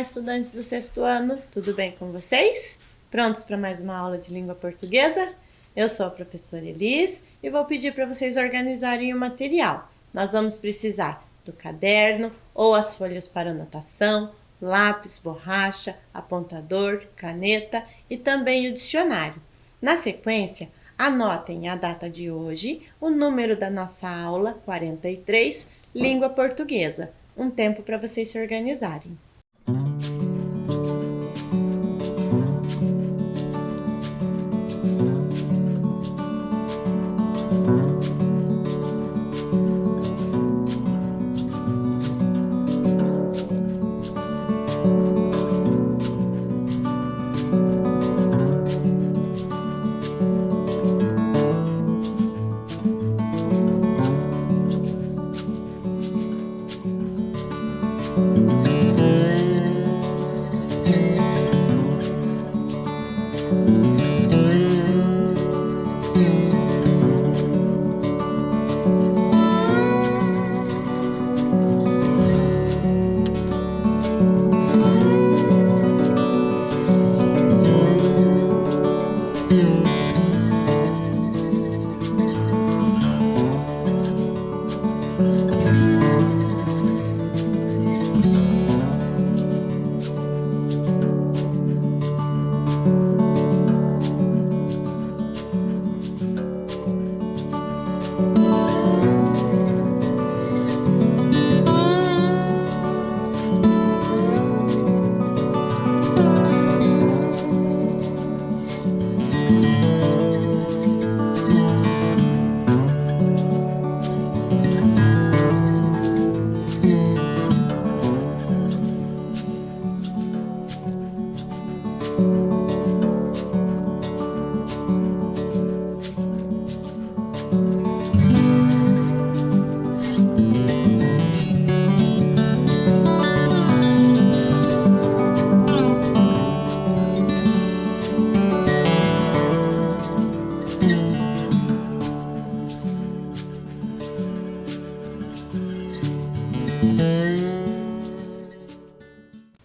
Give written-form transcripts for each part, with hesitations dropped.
estudantes do sexto ano, tudo bem com vocês? Prontos para mais uma aula de língua portuguesa? Eu sou a professora Elis e vou pedir para vocês organizarem o material. Nós vamos precisar do caderno ou as folhas para anotação, lápis, borracha, apontador, caneta e também o dicionário. Na sequência, anotem a data de hoje, o número da nossa aula 43, língua portuguesa. Um tempo para vocês se organizarem.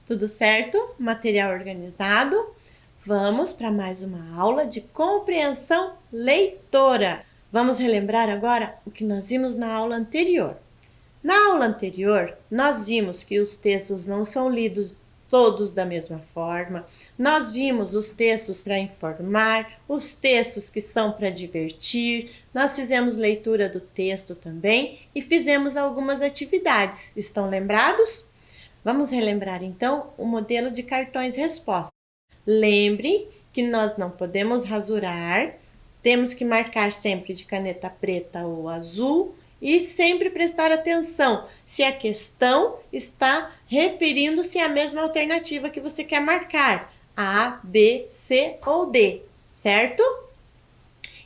Tudo certo? Material organizado? Vamos para mais uma aula de compreensão leitora. Vamos relembrar agora o que nós vimos na aula anterior. Na aula anterior, nós vimos que os textos não são lidos todos da mesma forma. Nós vimos os textos para informar, os textos que são para divertir. Nós fizemos leitura do texto também e fizemos algumas atividades. Estão lembrados? Vamos relembrar então o modelo de cartões resposta. Lembre que nós não podemos rasurar, temos que marcar sempre de caneta preta ou azul e sempre prestar atenção se a questão está referindo-se à mesma alternativa que você quer marcar, A, B, C ou D, certo?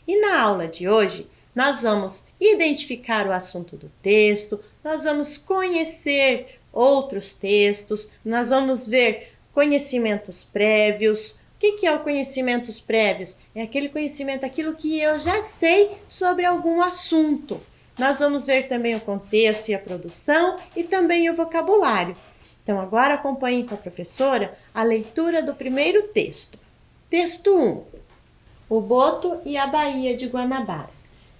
E na aula de hoje, nós vamos identificar o assunto do texto, nós vamos conhecer outros textos, nós vamos ver conhecimentos prévios. O que é o conhecimentos prévios? É aquele conhecimento, aquilo que eu já sei sobre algum assunto. Nós vamos ver também o contexto e a produção e também o vocabulário. Então agora acompanhem com a professora a leitura do primeiro texto. Texto 1. O Boto e a Baía de Guanabara.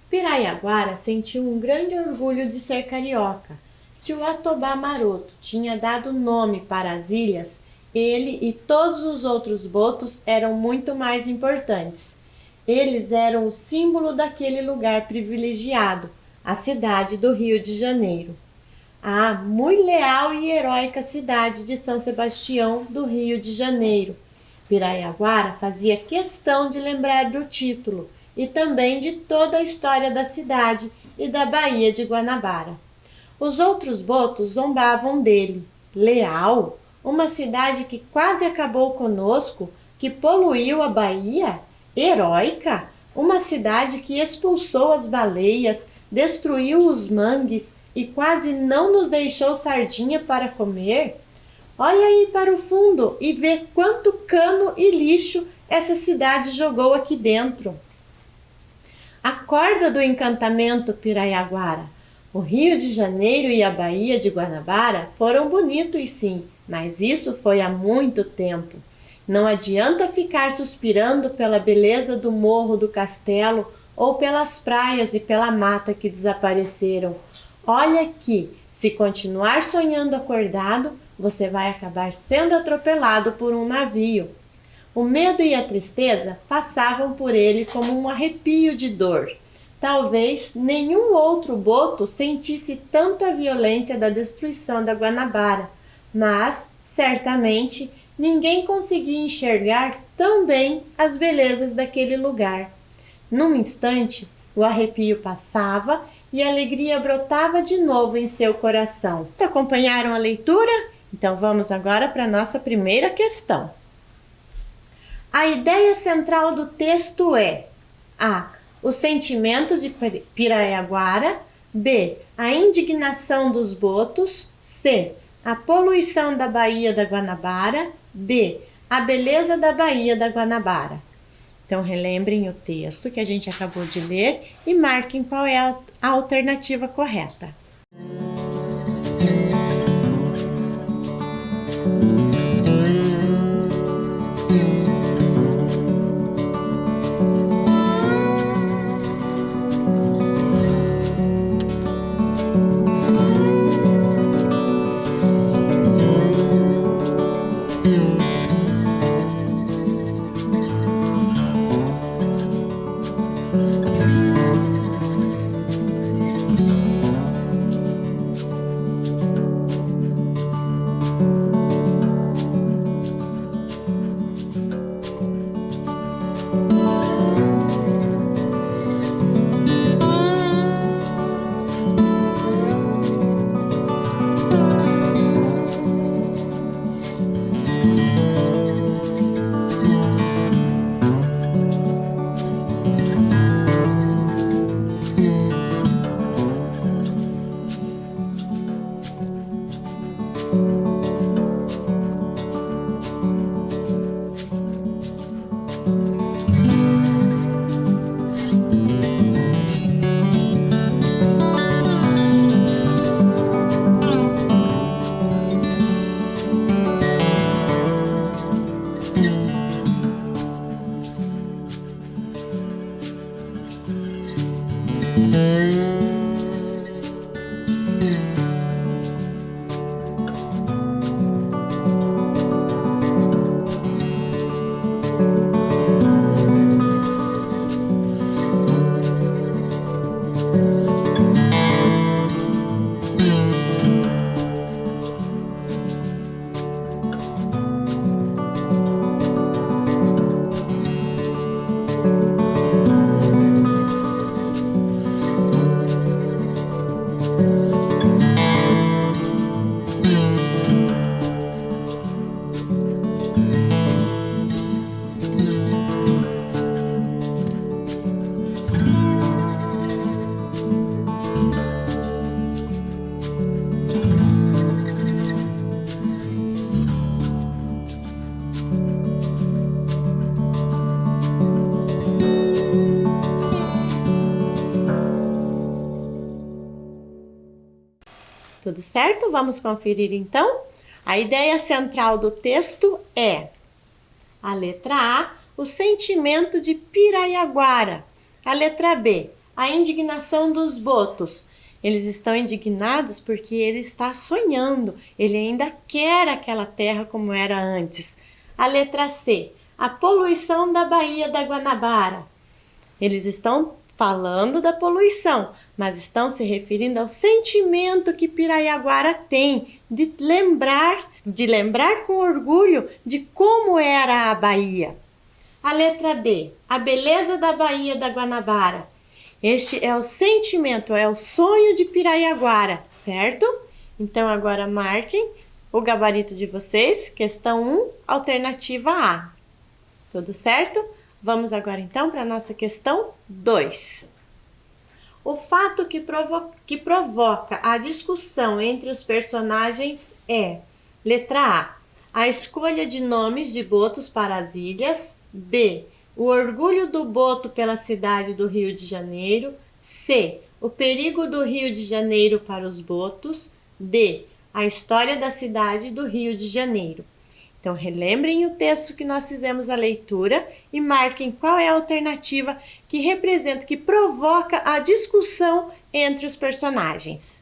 Piraiaguara sentiu um grande orgulho de ser carioca. Se o Atobá Maroto tinha dado nome para as ilhas, ele e todos os outros botos eram muito mais importantes. Eles eram o símbolo daquele lugar privilegiado, a cidade do Rio de Janeiro. A muito leal e heróica cidade de São Sebastião do Rio de Janeiro. Piraiaguara fazia questão de lembrar do título e também de toda a história da cidade e da Baía de Guanabara. Os outros botos zombavam dele. Leal? Uma cidade que quase acabou conosco, que poluiu a Bahia? Heróica? Uma cidade que expulsou as baleias, destruiu os mangues e quase não nos deixou sardinha para comer? Olha aí para o fundo e vê quanto cano e lixo essa cidade jogou aqui dentro. Acorda do encantamento, Piraiaguara. O Rio de Janeiro e a Baía de Guanabara foram bonitos, sim, mas isso foi há muito tempo. Não adianta ficar suspirando pela beleza do morro do castelo ou pelas praias e pela mata que desapareceram. Olha que, se continuar sonhando acordado, você vai acabar sendo atropelado por um navio. O medo e a tristeza passavam por ele como um arrepio de dor. Talvez nenhum outro boto sentisse tanto a violência da destruição da Guanabara, mas, certamente, ninguém conseguia enxergar tão bem as belezas daquele lugar. Num instante, o arrepio passava e a alegria brotava de novo em seu coração. Acompanharam a leitura? Então vamos agora para a nossa primeira questão. A ideia central do texto é: A. O sentimento de Pirayaguara. B. A indignação dos botos. C. A poluição da Baía da Guanabara. D. A beleza da Baía da Guanabara. Então, relembrem o texto que a gente acabou de ler e marquem qual é a alternativa correta. Tudo certo? Vamos conferir então? A ideia central do texto é: a letra A, o sentimento de Pirayaguara. A letra B, a indignação dos botos. Eles estão indignados porque ele está sonhando, ele ainda quer aquela terra como era antes. A letra C, a poluição da Baía da Guanabara. Eles estão falando da poluição, mas estão se referindo ao sentimento que Pirayaguara tem de lembrar com orgulho de como era a Bahia. A letra D, a beleza da Baía da Guanabara. Este é o sentimento, é o sonho de Pirayaguara, certo? Então agora marquem o gabarito de vocês, questão 1, alternativa A. Tudo certo? Vamos agora então para a nossa questão 2. O fato que provoca a discussão entre os personagens é: letra A escolha de nomes de botos para as ilhas. B, o orgulho do boto pela cidade do Rio de Janeiro. C, o perigo do Rio de Janeiro para os botos. D, a história da cidade do Rio de Janeiro. Então, relembrem o texto que nós fizemos a leitura e marquem qual é a alternativa que representa, que provoca a discussão entre os personagens.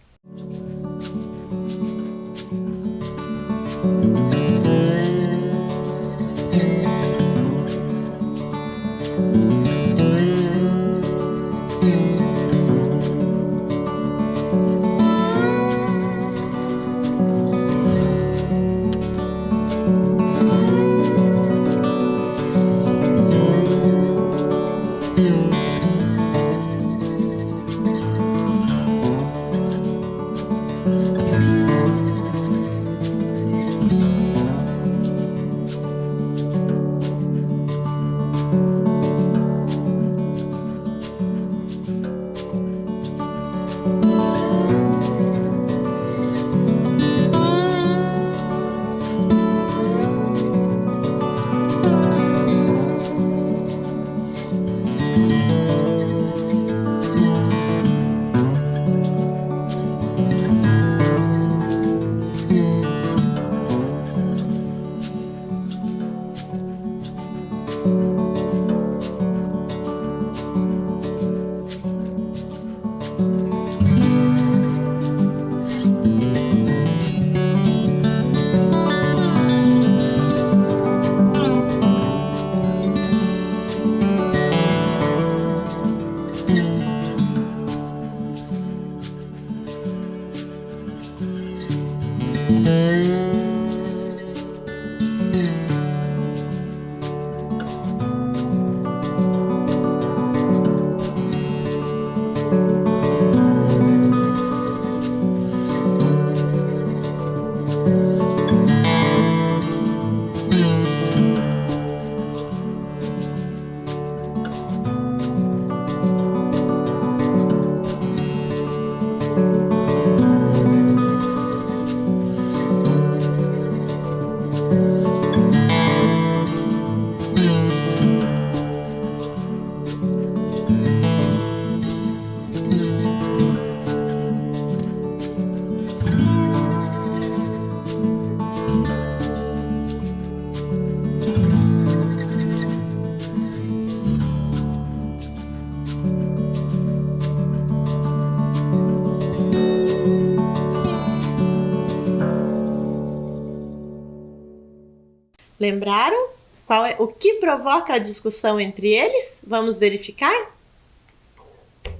Lembraram qual é o que provoca a discussão entre eles? Vamos verificar?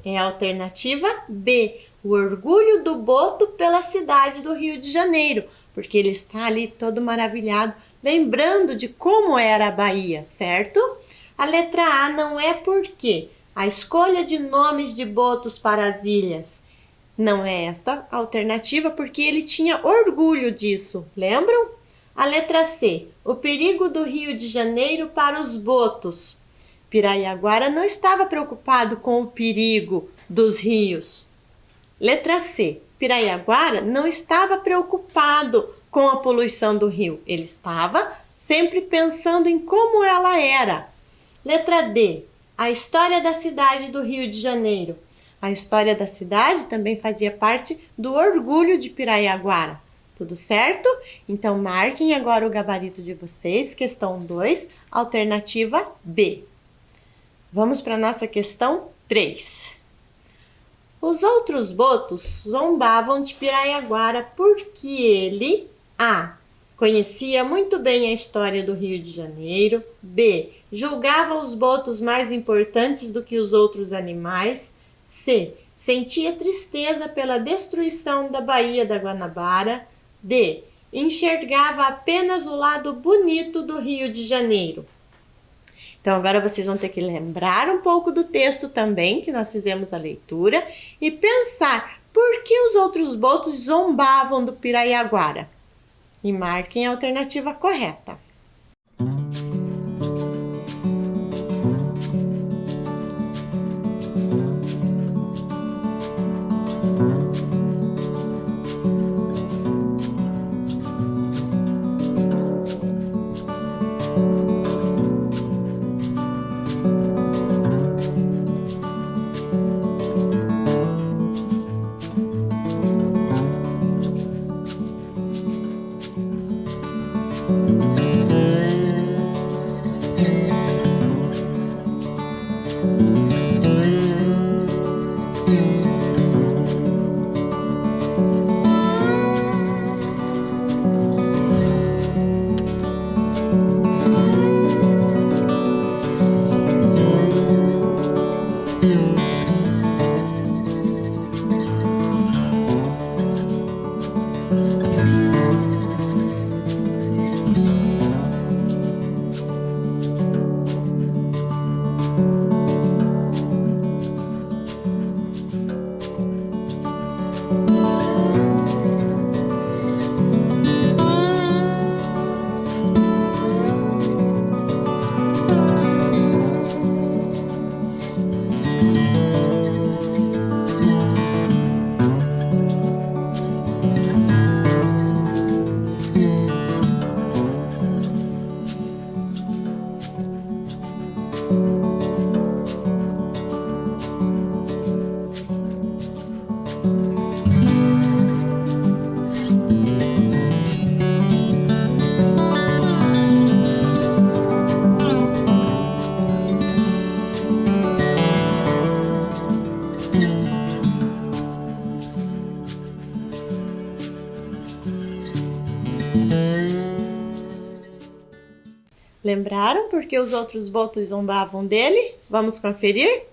É a alternativa B, o orgulho do Boto pela cidade do Rio de Janeiro, porque ele está ali todo maravilhado, lembrando de como era a Bahia, certo? A letra A não é porque a escolha de nomes de botos para as ilhas. Não é esta a alternativa, porque ele tinha orgulho disso, lembram? A letra C, o perigo do Rio de Janeiro para os botos. Pirayaguara não estava preocupado com o perigo dos rios. Letra C, Pirayaguara não estava preocupado com a poluição do rio. Ele estava sempre pensando em como ela era. Letra D, a história da cidade do Rio de Janeiro. A história da cidade também fazia parte do orgulho de Pirayaguara. Tudo certo? Então, marquem agora o gabarito de vocês, questão 2, alternativa B. Vamos para a nossa questão 3. Os outros botos zombavam de Pirayaguara porque ele A. Conhecia muito bem a história do Rio de Janeiro. B. Julgava os botos mais importantes do que os outros animais. C. Sentia tristeza pela destruição da Baía da Guanabara. D. Enxergava apenas o lado bonito do Rio de Janeiro. Então, agora vocês vão ter que lembrar um pouco do texto também, que nós fizemos a leitura, e pensar por que os outros botos zombavam do Pirayaguara. E marquem a alternativa correta. Lembraram porque os outros botos zombavam dele? Vamos conferir?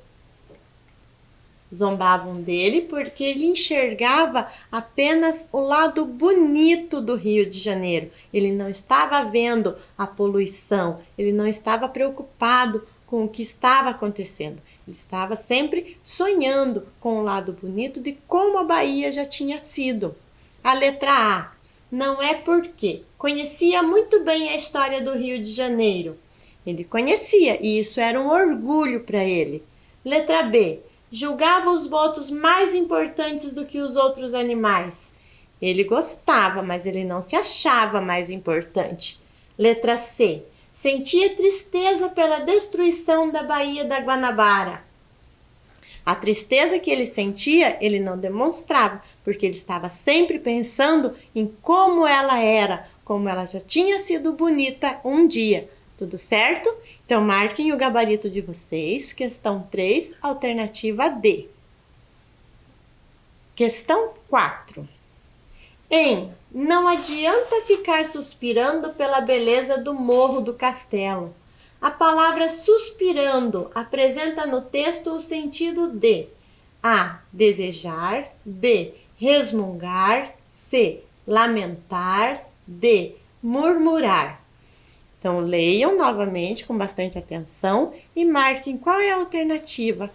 Zombavam dele porque ele enxergava apenas o lado bonito do Rio de Janeiro. Ele não estava vendo a poluição, ele não estava preocupado com o que estava acontecendo. Ele estava sempre sonhando com o lado bonito de como a Bahia já tinha sido. A letra A. Não é porque conhecia muito bem a história do Rio de Janeiro. Ele conhecia e isso era um orgulho para ele. Letra B. Julgava os botos mais importantes do que os outros animais. Ele gostava, mas ele não se achava mais importante. Letra C. Sentia tristeza pela destruição da Baía da Guanabara. A tristeza que ele sentia, ele não demonstrava, porque ele estava sempre pensando em como ela era, como ela já tinha sido bonita um dia. Tudo certo? Então, marquem o gabarito de vocês. Questão 3, alternativa D. Questão 4. Não adianta ficar suspirando pela beleza do morro do castelo. A palavra suspirando apresenta no texto o sentido de A. Desejar, B. Resmungar, C. Lamentar, D. Murmurar. Então, leiam novamente com bastante atenção e marquem qual é a alternativa.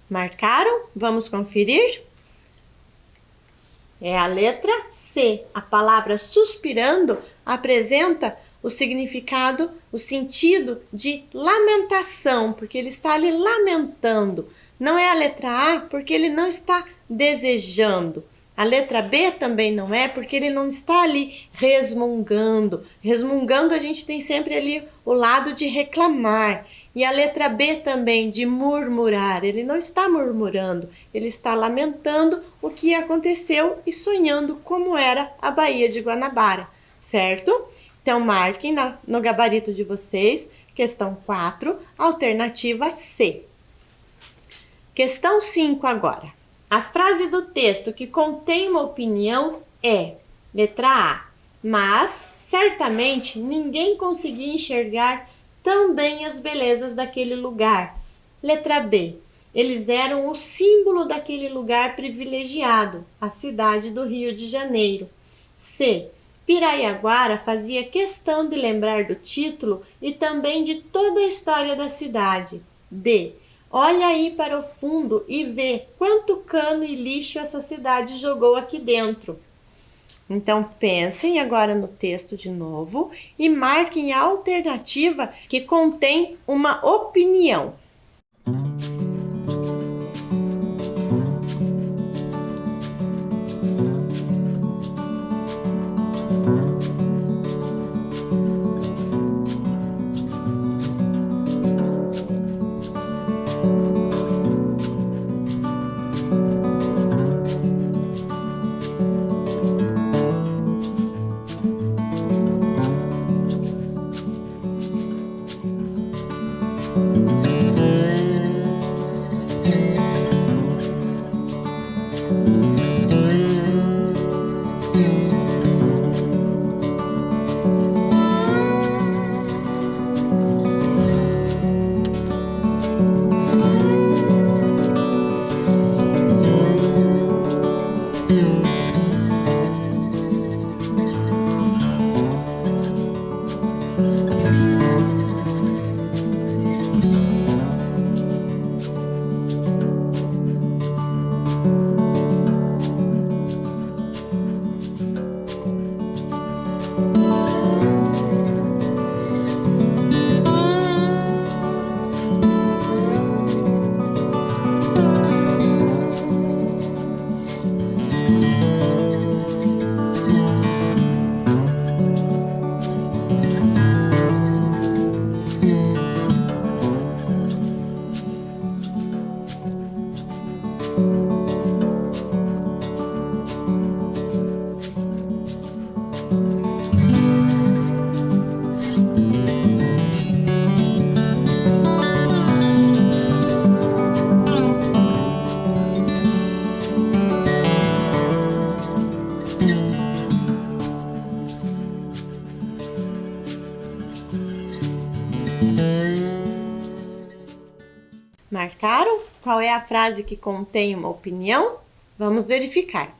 Marcaram? Vamos conferir? É a letra C. A palavra suspirando apresenta o significado, o sentido de lamentação, porque ele está ali lamentando. Não é a letra A, porque ele não está desejando. A letra B também não é, porque ele não está ali resmungando. Resmungando, a gente tem sempre ali o lado de reclamar. E a letra B também, de murmurar. Ele não está murmurando, ele está lamentando o que aconteceu e sonhando como era a Baía de Guanabara, certo? Então, marquem no gabarito de vocês, questão 4, alternativa C. Questão 5 agora. A frase do texto que contém uma opinião é, letra A, mas certamente ninguém conseguia enxergar também as belezas daquele lugar. Letra B. Eles eram o símbolo daquele lugar privilegiado, a cidade do Rio de Janeiro. C. Piraiaguara fazia questão de lembrar do título e também de toda a história da cidade. D. Olha aí para o fundo e vê quanto cano e lixo essa cidade jogou aqui dentro. Então, pensem agora no texto de novo e marquem a alternativa que contém uma opinião. Marcaram? Qual é a frase que contém uma opinião? Vamos verificar.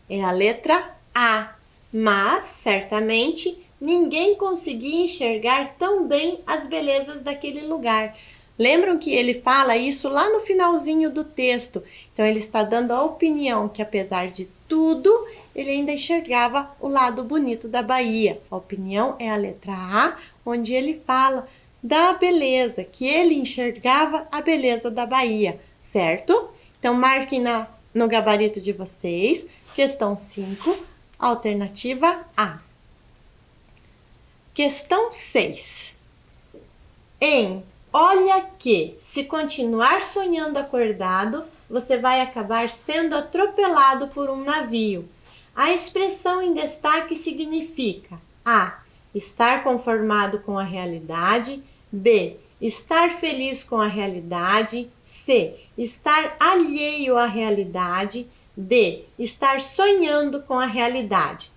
É a letra A. Mas, certamente, ninguém conseguia enxergar tão bem as belezas daquele lugar. Lembram que ele fala isso lá no finalzinho do texto? Então, ele está dando a opinião que, apesar de tudo, ele ainda enxergava o lado bonito da Bahia. A opinião é a letra A, onde ele fala da beleza, que ele enxergava a beleza da Bahia, certo? Então, marquem no gabarito de vocês, questão 5, alternativa A. Questão 6. Olha que, se continuar sonhando acordado, você vai acabar sendo atropelado por um navio. A expressão em destaque significa A. Estar conformado com a realidade. B. Estar feliz com a realidade. C. Estar alheio à realidade. D. Estar sonhando com a realidade.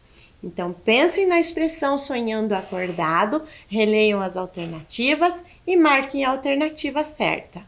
Então, pensem na expressão sonhando acordado, releiam as alternativas e marquem a alternativa certa.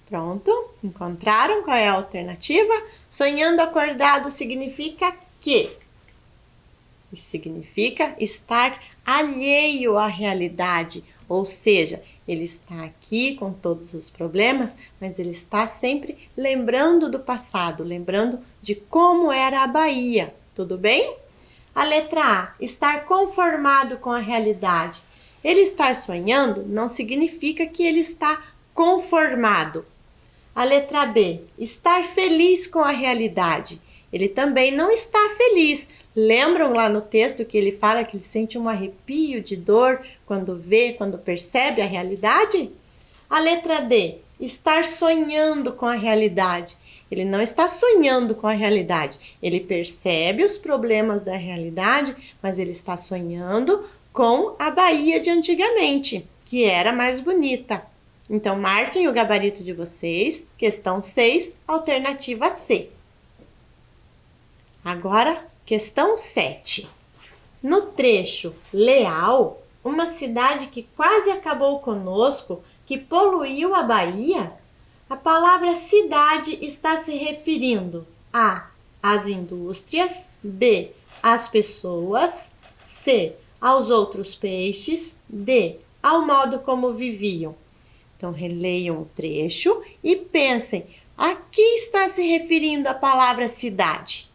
Pronto? Encontraram qual é a alternativa? Sonhando acordado significa quê? Isso significa estar alheio à realidade, ou seja, ele está aqui com todos os problemas, mas ele está sempre lembrando do passado, lembrando de como era a Bahia, tudo bem? A letra A, estar conformado com a realidade. Ele estar sonhando não significa que ele está conformado. A letra B, estar feliz com a realidade. Ele também não está feliz. Lembram lá no texto que ele fala que ele sente um arrepio de dor quando vê, quando percebe a realidade? A letra D, estar sonhando com a realidade. Ele não está sonhando com a realidade. Ele percebe os problemas da realidade, mas ele está sonhando com a Bahia de antigamente, que era mais bonita. Então, marquem o gabarito de vocês. Questão 6, alternativa C. Agora, questão 7. No trecho Leal, uma cidade que quase acabou conosco, que poluiu a Bahia, a palavra cidade está se referindo a às indústrias, B, às pessoas, C, aos outros peixes, D, ao modo como viviam. Então, releiam o trecho e pensem, a que está se referindo a palavra cidade?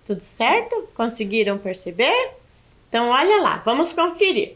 Tudo certo? Conseguiram perceber? Então, olha lá, vamos conferir.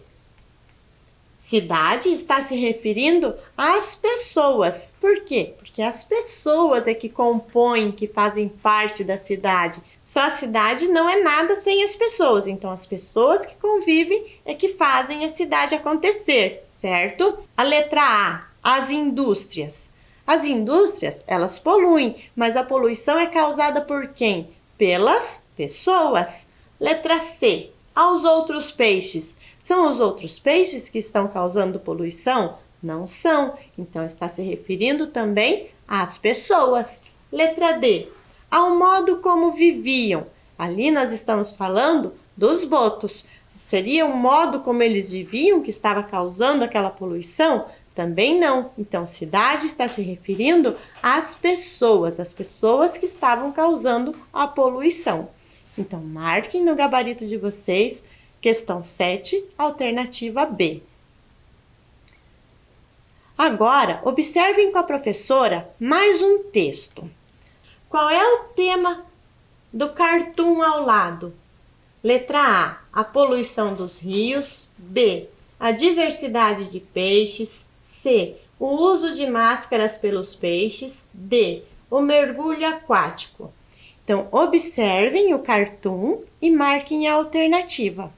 Cidade está se referindo às pessoas. Por quê? Porque as pessoas é que compõem, que fazem parte da cidade. Só a cidade não é nada sem as pessoas. Então, as pessoas que convivem é que fazem a cidade acontecer, certo? A letra A, as indústrias. As indústrias, elas poluem, mas a poluição é causada por quem? Pelas pessoas. Letra C, aos outros peixes. São os outros peixes que estão causando poluição? Não são. Então, está se referindo também às pessoas. Letra D, ao modo como viviam. Ali nós estamos falando dos botos. Seria o modo como eles viviam que estava causando aquela poluição? Também não. Então, cidade está se referindo às pessoas que estavam causando a poluição. Então, marquem no gabarito de vocês, questão 7, alternativa B. Agora, observem com a professora mais um texto. Qual é o tema do cartoon ao lado? Letra A, a poluição dos rios. B, a diversidade de peixes. C, o uso de máscaras pelos peixes. D, o mergulho aquático. Então, observem o cartoon e marquem a alternativa.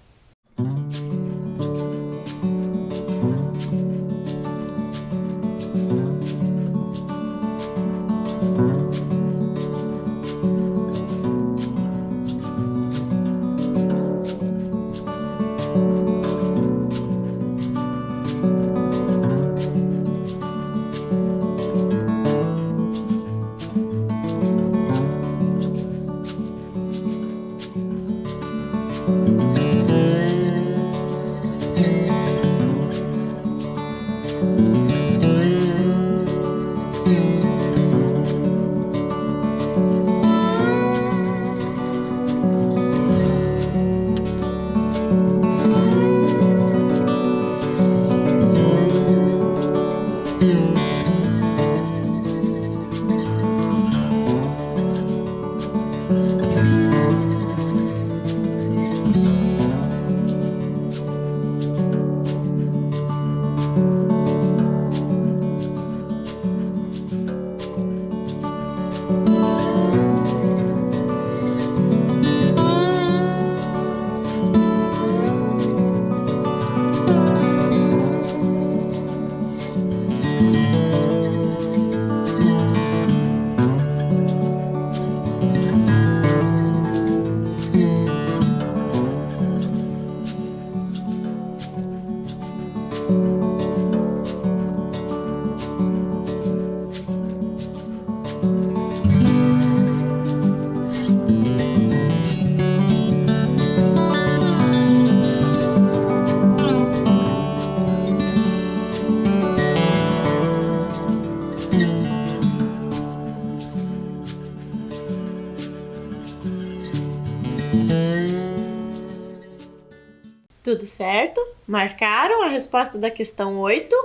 Tudo certo? Marcaram a resposta da questão 8?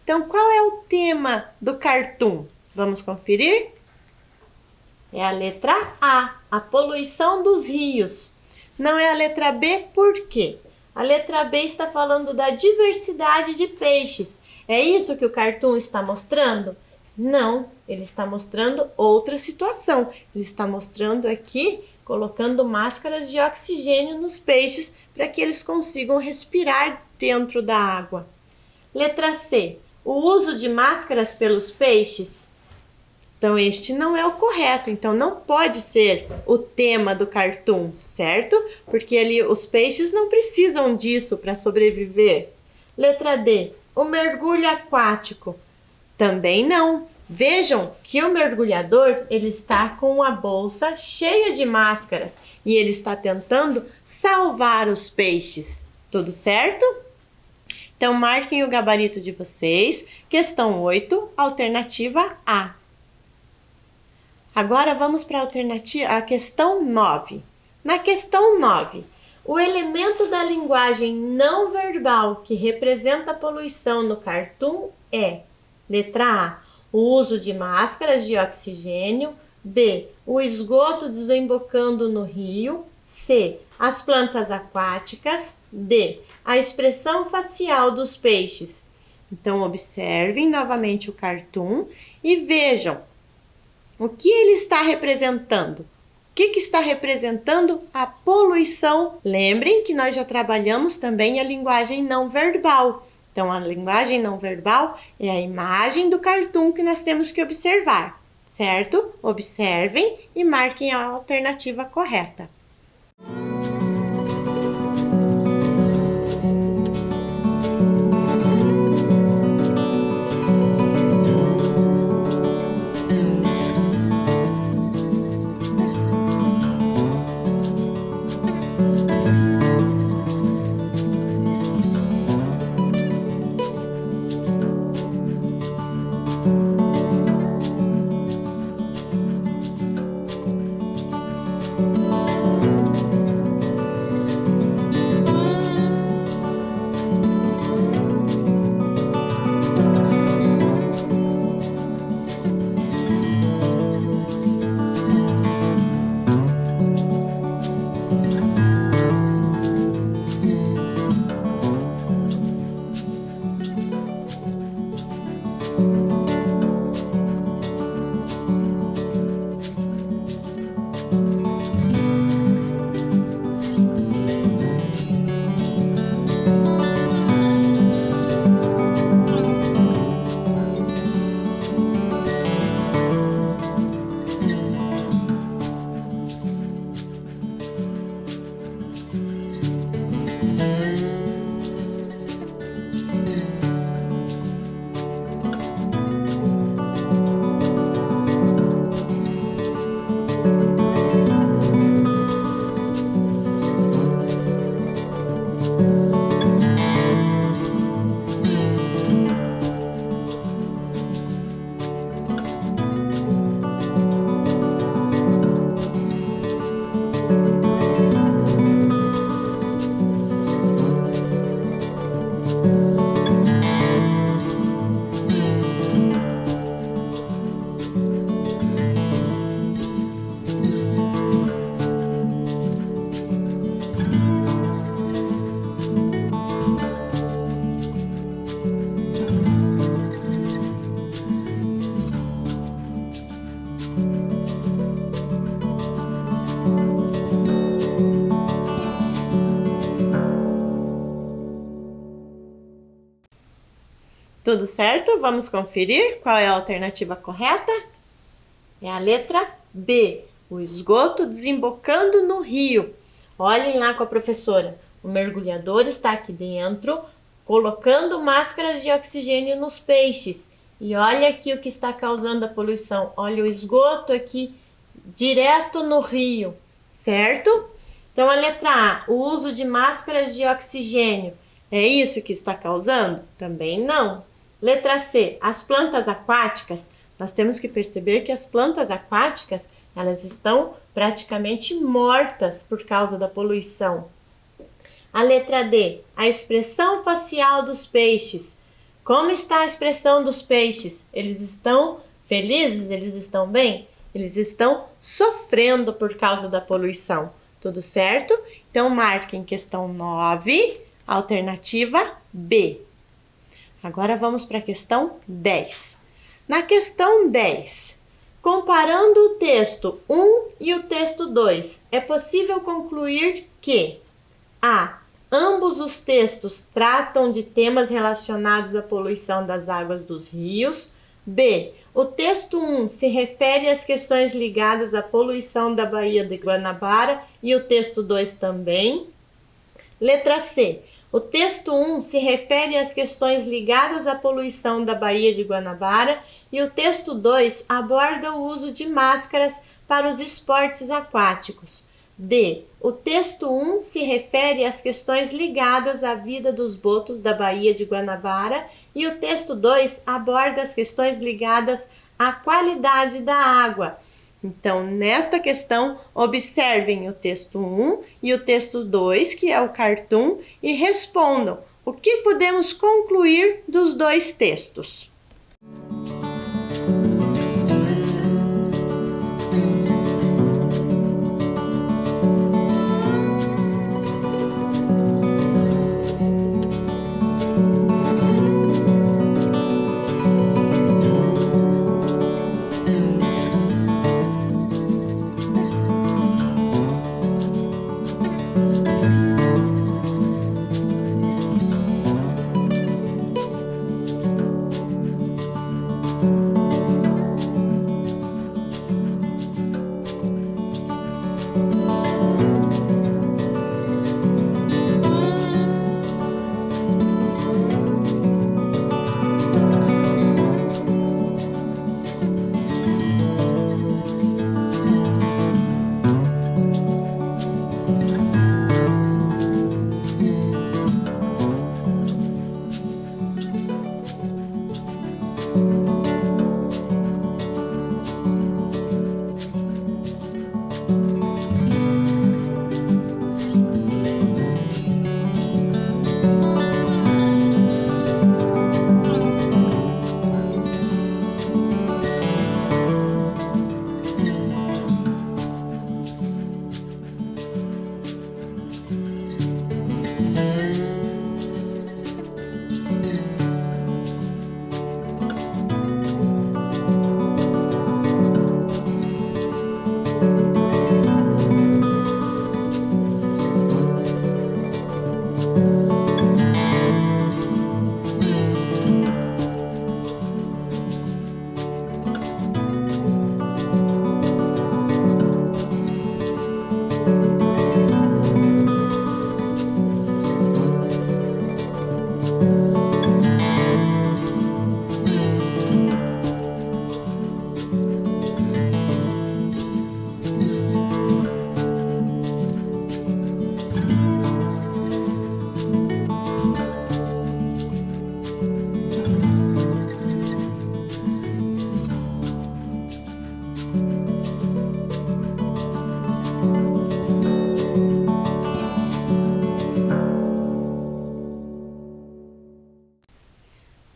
Então, qual é o tema do cartoon? Vamos conferir? É a letra A poluição dos rios. Não é a letra B, por quê? A letra B está falando da diversidade de peixes. É isso que o cartoon está mostrando? Não, ele está mostrando outra situação. Ele está mostrando aqui, colocando máscaras de oxigênio nos peixes para que eles consigam respirar dentro da água. Letra C, o uso de máscaras pelos peixes. Então, este não é o correto, então não pode ser o tema do cartoon, certo? Porque ali os peixes não precisam disso para sobreviver. Letra D, o mergulho aquático. Também não. Vejam que o mergulhador ele está com a bolsa cheia de máscaras e ele está tentando salvar os peixes. Tudo certo? Então, marquem o gabarito de vocês. Questão 8, alternativa A. Agora vamos para a questão 9. Na questão 9, o elemento da linguagem não verbal que representa a poluição no cartoon é: letra A, o uso de máscaras de oxigênio. B, o esgoto desembocando no rio. C, as plantas aquáticas. D, a expressão facial dos peixes. Então, observem novamente o cartoon e vejam o que ele está representando. O que está representando a poluição? Lembrem que nós já trabalhamos também a linguagem não verbal. Então, a linguagem não verbal é a imagem do cartoon que nós temos que observar, certo? Observem e marquem a alternativa correta. Tudo certo? Vamos conferir qual é a alternativa correta? É a letra B, o esgoto desembocando no rio. Olhem lá com a professora, o mergulhador está aqui dentro, colocando máscaras de oxigênio nos peixes. E olha aqui o que está causando a poluição. Olha o esgoto aqui, direto no rio, certo? Então, a letra A, o uso de máscaras de oxigênio. É isso que está causando? Também não. Letra C, as plantas aquáticas. Nós temos que perceber que as plantas aquáticas, elas estão praticamente mortas por causa da poluição. A letra D, a expressão facial dos peixes. Como está a expressão dos peixes? Eles estão felizes? Eles estão bem? Eles estão sofrendo por causa da poluição. Tudo certo? Então, marquem questão 9, alternativa B. Agora vamos para a questão 10. Na questão 10, comparando o texto 1 e o texto 2, é possível concluir que A. Ambos os textos tratam de temas relacionados à poluição das águas dos rios. B. O texto 1 se refere às questões ligadas à poluição da Baía de Guanabara e o texto 2 também. Letra C. O texto 1 se refere às questões ligadas à poluição da Baía de Guanabara e o texto 2 aborda o uso de máscaras para os esportes aquáticos. D. O texto 1 se refere às questões ligadas à vida dos botos da Baía de Guanabara e o texto 2 aborda as questões ligadas à qualidade da água. Então, nesta questão, observem o texto 1 e o texto 2, que é o cartoon, e respondam o que podemos concluir dos dois textos.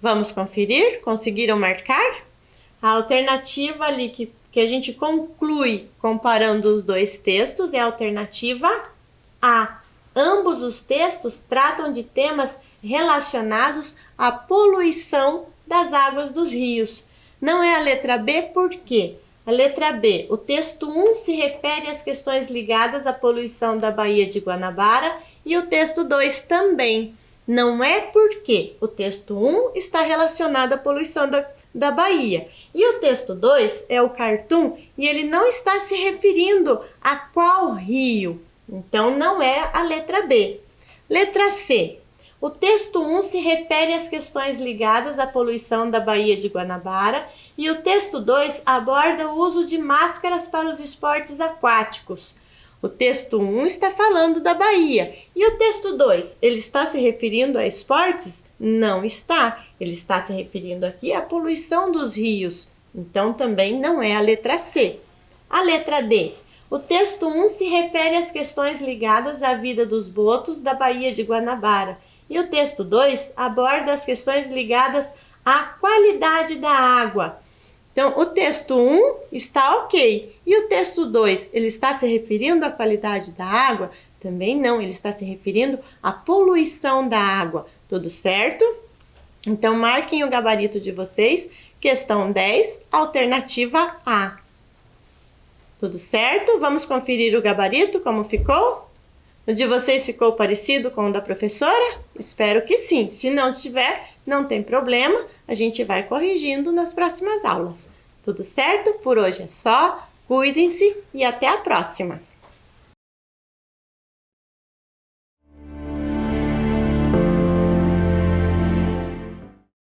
Vamos conferir? Conseguiram marcar? A alternativa ali que a gente conclui comparando os dois textos é a alternativa A. Ambos os textos tratam de temas relacionados à poluição das águas dos rios. Não é a letra B, por quê? A letra B, o texto 1 se refere às questões ligadas à poluição da Baía de Guanabara e o texto 2 também. Não é porque o texto 1 está relacionado à poluição da Bahia. E o texto 2 é o cartoon e ele não está se referindo a qual rio. Então, não é a letra B. Letra C. O texto 1 se refere às questões ligadas à poluição da Baía de Guanabara e o texto 2 aborda o uso de máscaras para os esportes aquáticos. O texto 1 está falando da Bahia e o texto 2, ele está se referindo a esportes? Não está. Ele está se referindo aqui à poluição dos rios. Então, também não é a letra C. A letra D. O texto 1 se refere às questões ligadas à vida dos botos da Baía de Guanabara. E o texto 2 aborda as questões ligadas à qualidade da água. Então, o texto 1 está ok. E o texto 2, ele está se referindo à qualidade da água? Também não, ele está se referindo à poluição da água. Tudo certo? Então, marquem o gabarito de vocês. Questão 10, alternativa A. Tudo certo? Vamos conferir o gabarito, como ficou? O de vocês ficou parecido com o da professora? Espero que sim. Se não tiver, não tem problema. A gente vai corrigindo nas próximas aulas. Tudo certo? Por hoje é só. Cuidem-se e até a próxima!